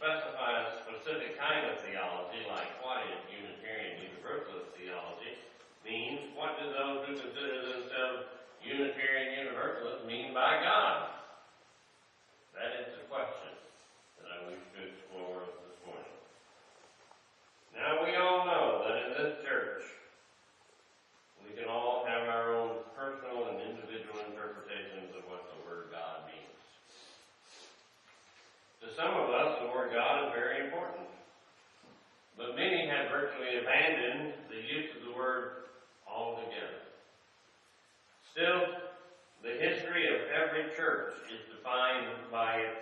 specify a specific kind of theology, like what is Unitarian Universalist theology, means what do those who consider themselves Unitarian Universalists mean by God? That is the question that I wish to explore this morning. Now, we all know that in this church, we can all have our own personal and individual interpretations of what the word God means. To some of us, the word God is very important. But many have virtually abandoned the use of the word altogether. Still, the history of every church is defined by its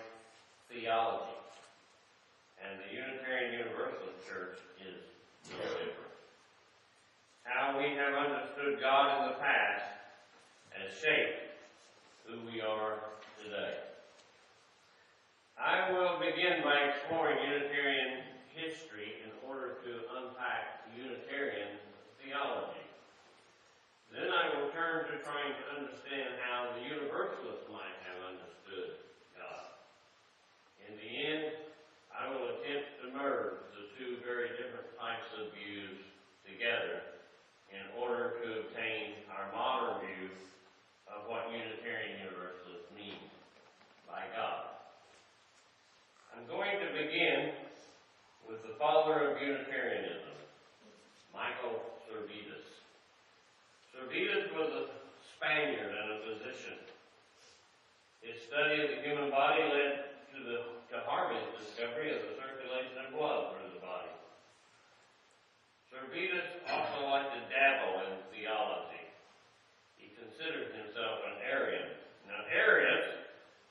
theology. And the Unitarian Universalist Church is no different. How we have understood God in the past has shaped who we are today. I will begin by exploring Unitarian history in order to unpack Unitarian theology. Then I will turn to trying to understand how the Universalists might have understood God. In the end, I will attempt to merge the two very different types of views together in order to obtain our modern view of what Unitarian Universalists mean by God. I'm going to begin with the father of Unitarianism, Michael Servetus. Servetus was a Spaniard and a physician. His study of the human body led to Harvey's discovery of the circulation of blood through the body. Servetus also liked to dabble in theology. He considered himself an Arian. Now, Arius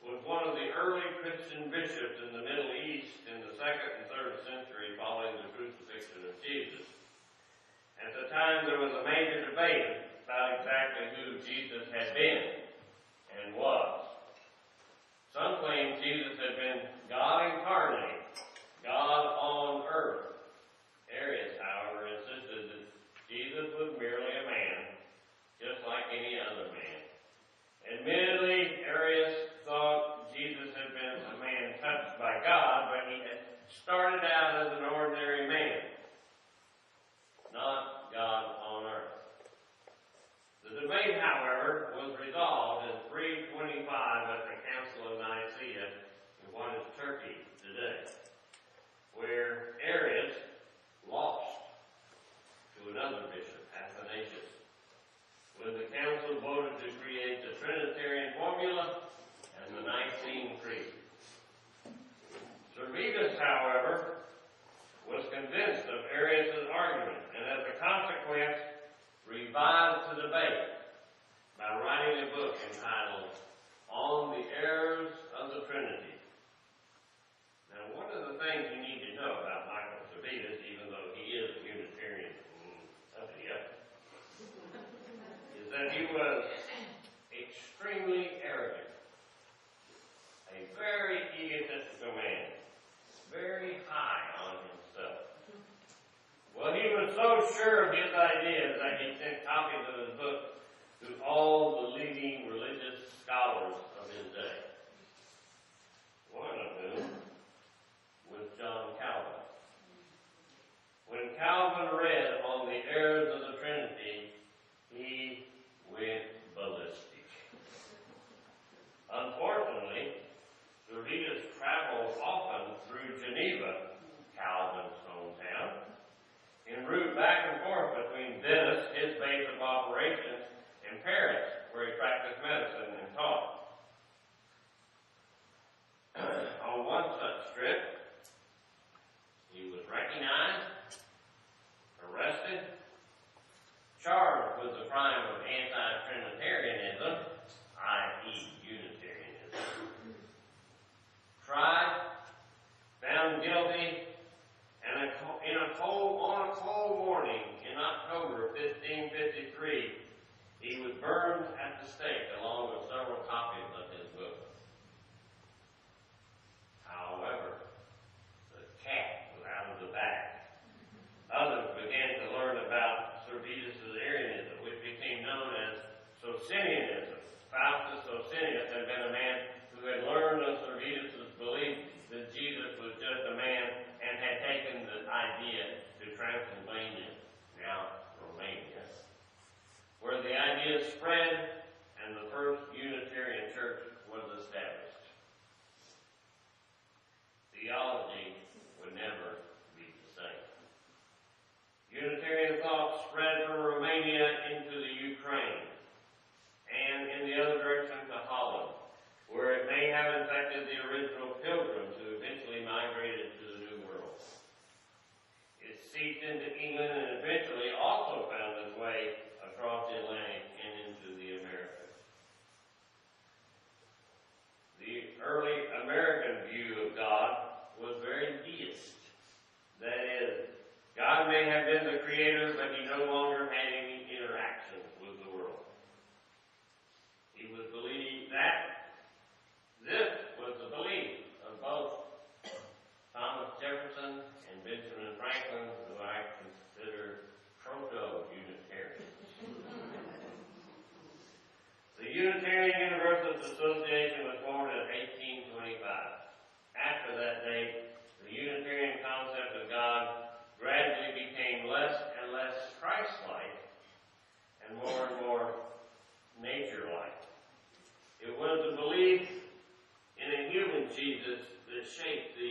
was one of the early Christian bishops in the Middle East in the 2nd and 3rd century following the crucifixion of Jesus. At the time, there was a major debate about exactly who Jesus had been and was. Some claimed Jesus had been God incarnate, God on earth. Arius, however, insisted that Jesus was merely a man, just like any other man. Admittedly, Arius thought Jesus had been a man touched by God, but he had started out as an ordinary man, not God on earth. The debate, however, was resolved in 325 at the Council of Nicaea in what is Turkey today, where Arius lost to another bishop, Athanasius, when the council voted to create the Trinitarian formula and the Nicene Creed. Servetus, however, was convinced of Arius' argument, and as a consequence, revived the debate by writing a book entitled On the Errors of the Trinity. Now, one of the things you need to know about Michael Servetus, even though he is a Unitarian is that he was extremely arrogant, a very egotistical man, very high on himself. Well, he was so sure of his ideas that he sent copies of his book to all the leading religious scholars of his day. One of whom was John Calvin. When Calvin read on the errors of the Trinity, he went ballistic. Unfortunately, Servetus traveled often through Geneva, Calvin's hometown, en route back and forth between Venice, his base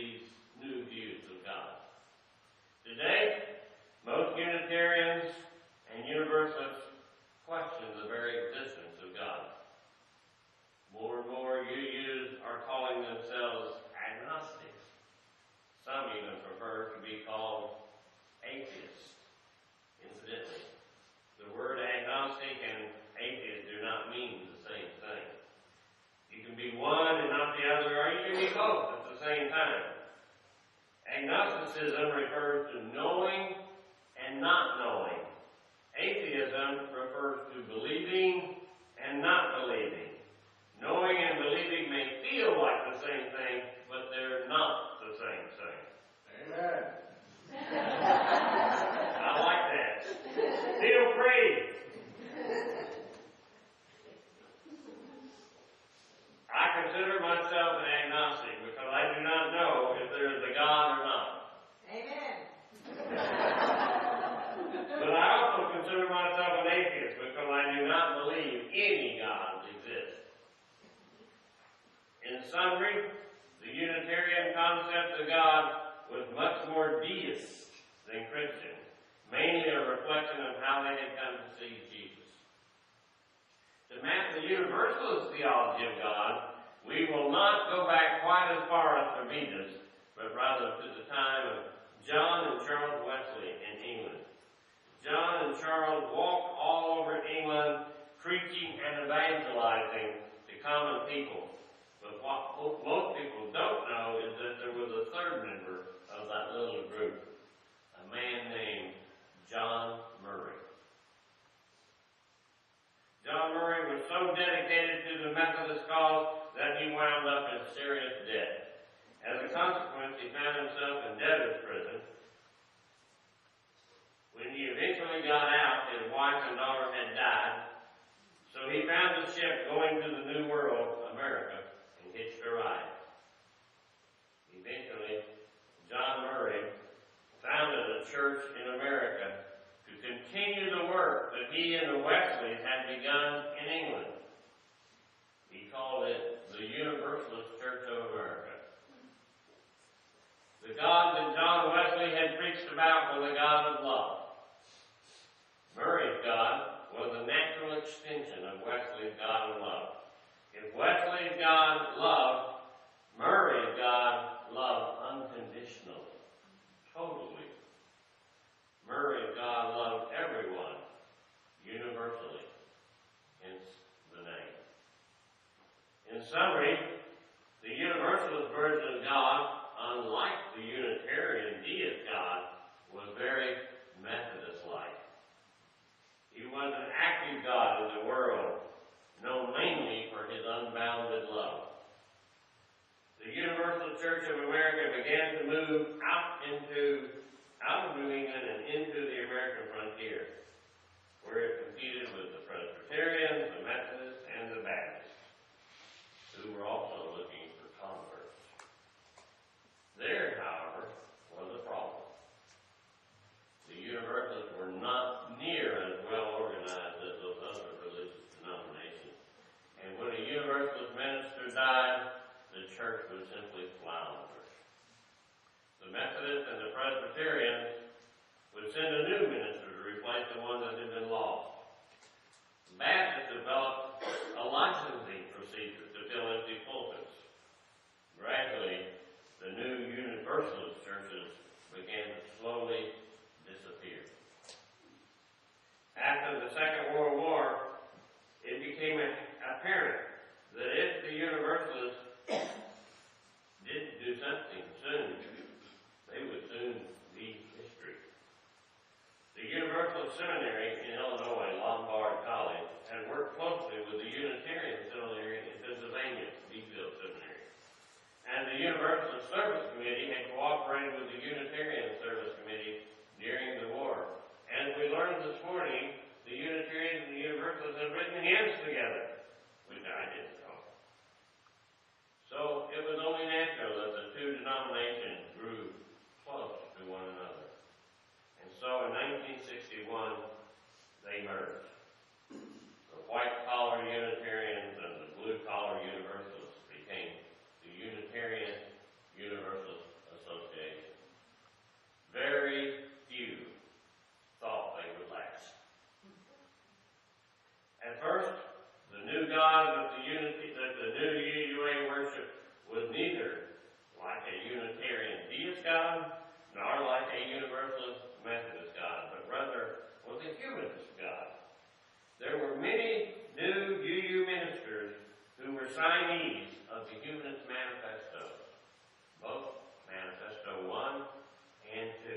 these new views of God. Today, most Unitarians and Universalists question the very existence of God. More and more UUs are calling themselves agnostics. Some even prefer to be called atheists. Incidentally, the word agnostic and atheist do not mean the same thing. You can be one and not the other, or you can be both at the same time. Agnosticism refers to knowing and not knowing. Atheism refers to believing and not believing. Knowing and believing may feel like the same thing, but they're not the same thing. Amen. I like that. Feel free. I consider myself an agnostic because I do not know if there is a God or not. Amen. But I also consider myself an atheist because I do not believe any gods exist. In summary, the Unitarian concept of God was much more deist than Christian, mainly a reflection of how they had come to see Jesus. To map the Universalist theology of God, we will not go back quite as far as Prometheus, but rather to the time of John and Charles Wesley in England. John and Charles walked all over England, preaching and evangelizing to common people. But what most people don't know is that there was a third member of that little group, a man named John Murray. John Murray was so dedicated to the Methodist cause that he wound up in serious debt. As a consequence, he found himself in debtor's prison. When he eventually got out, his wife and daughter had died, so he found a ship going to the New World, America, and hitched a ride. Eventually, John Murray founded a church in America to continue the work that he and the Wesleys had begun in England. He called it the Universalist Church of America. The God that John Wesley had preached about was a God of love. Murray's God was a natural extension of Wesley's God of love. If Wesley's God loved, Murray's God loved unconditionally, totally. Murray's God loved everyone, universally, hence the name. In summary, the Universalist version of God, unlike the Unitarian deist God, was very Methodist-like. He was an active God in the world, known mainly for his unbounded love. The Universal Church of America began to move out of New England and into the American frontier, where it competed with the Presbyterians, the Methodists, and the Baptists, who were also looking for converts. There, however, was a problem. The Universalists were not near as well organized as those other religious denominations. And when a Universalist minister died, the church would simply flounder. The Methodists and the Presbyterians would send a new minister to replace the one that had been lost. The Baptists developed a licensing procedure to fill empty pulpits. Gradually, the new Universalist churches began to slowly disappear. After the Second World War, it became apparent that if the Universalists didn't do something soon, they would soon be history. The Universalist Seminary in Illinois, Lombard College, had worked closely with the Unitarian Seminary in Pennsylvania, Beeville Seminary. And the Universalist Service Committee had cooperated with the Unitarian Service Committee during the war. As we learned this morning, the Unitarians and the Universalists had written hymns together, which I didn't know. So it was only natural that the two denominations grew close to one another. And so in 1961, they merged. The white-collar Unitarians and the blue-collar Universalists became the Unitarian Universalist God, nor like a Universalist Methodist God, but rather was a humanist God. There were many new UU ministers who were signees of the Humanist Manifesto, both Manifesto 1 and 2.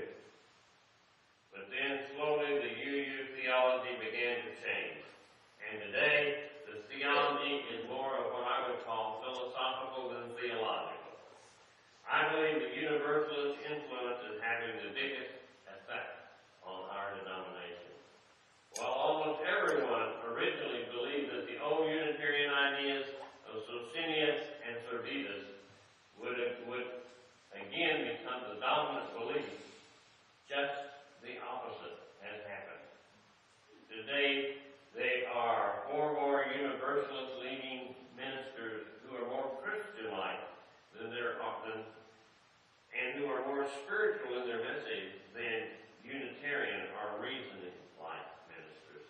But then slowly the UU theology began to change. And today, the theology is more of what I would call philosophical than theological. I believe the Universalist influence is having the biggest effect on our denomination. While almost everyone originally believed that the old Unitarian ideas of Socinius and Servetus would again become the dominant belief, just the opposite has happened. Today, they are more Universalist-leaning ministers who are more Christian-like and who are more spiritual in their message than Unitarian or reasoning-like ministers.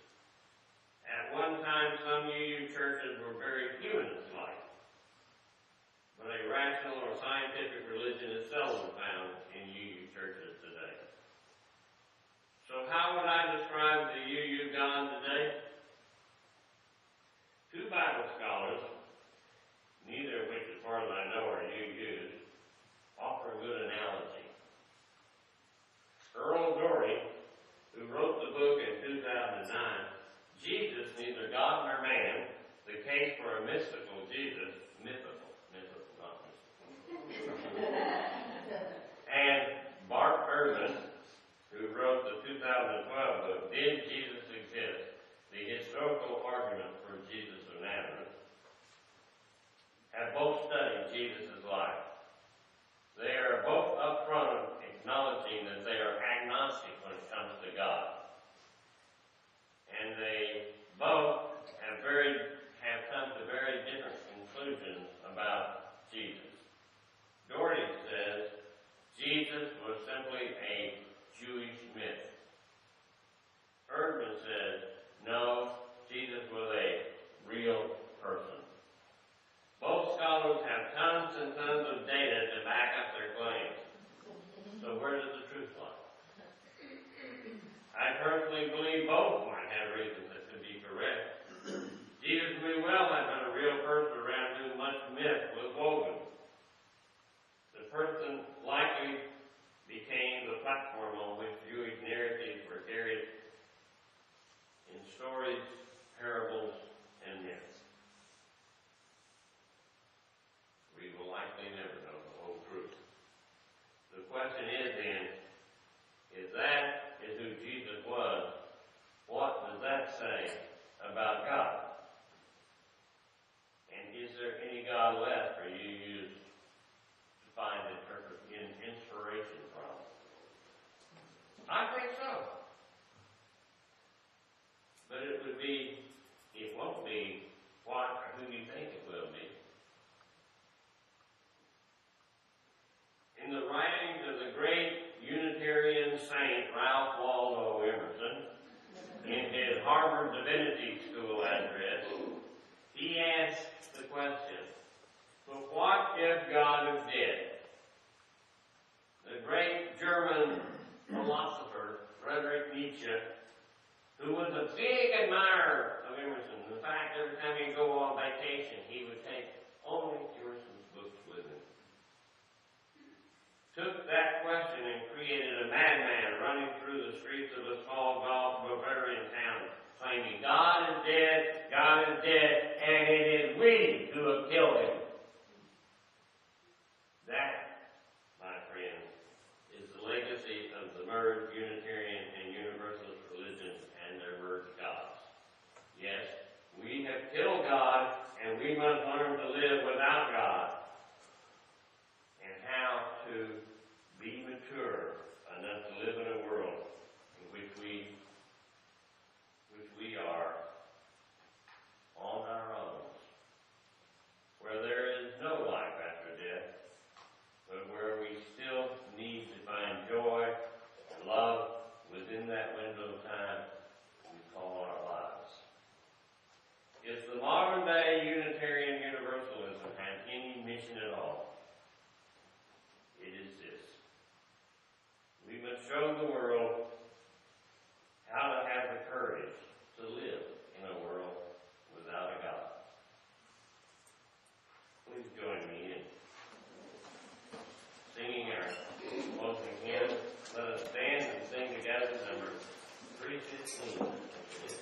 At one time, some UU churches were very humanist-like, but a rational or scientific religion is seldom found in UU churches today. So how would I describe the UU God today? Two Bible scholars, neither of which, as far as I know, are UUs, offer a good analogy. Earl Dory, who wrote the book in 2009, Jesus, Neither God Nor Man, The Case for a Mystical Jesus, mythical, not mystical. And Bart Ehrman, who wrote the 2012 book, Did Jesus Exist? The Historical Argument for Jesus of Nazareth, have both studied Jesus' life. They are both upfront acknowledging that they are agnostic when it comes to God. And they both have come to very different conclusions about Jesus. Doherty says Jesus was simply a Jewish myth. Erdman says, no, Jesus was a real person. Both scholars have tons and tons of data to back up their claims. So where does the truth lie? I personally believe both might have reasons that could be correct. Jesus may well have been a real person around whom much myth was woven. The person likely became the platform on which Jewish narratives were carried in stories, parables, and myths. We will likely never know the whole truth. The question is then, if that is who Jesus was, what does that say about God? And is there any God left for you to find inspiration from? I think so. But it won't be what or who you think it will be. In the writings of the great Unitarian saint Ralph Waldo Emerson, in his Harvard Divinity School address, he asked the question, but what if God is dead? The great German philosopher Friedrich Nietzsche, who was a big admirer of Emerson. In fact, every time he'd go on vacation, he would take only Emerson's books with him. Took that question and created a madman running through the streets of a small Bavarian town, claiming, God is dead, and it is we who have killed him. That, my friends, is the legacy of the merged Unitarian and Universalist religions and their merged gods. Yes, we have killed God, and we must learn to live without God, and how to be mature enough to live in a world in which we are on our own, where there is no life after death, but where we still need to find joy and love within that window of time we call our lives. If the modern day Unitarian Universalism had any mission at all, it is this: show the world how to have the courage to live in a world without a God. Please join me in singing our closing hymn. Let us stand and sing together number 315.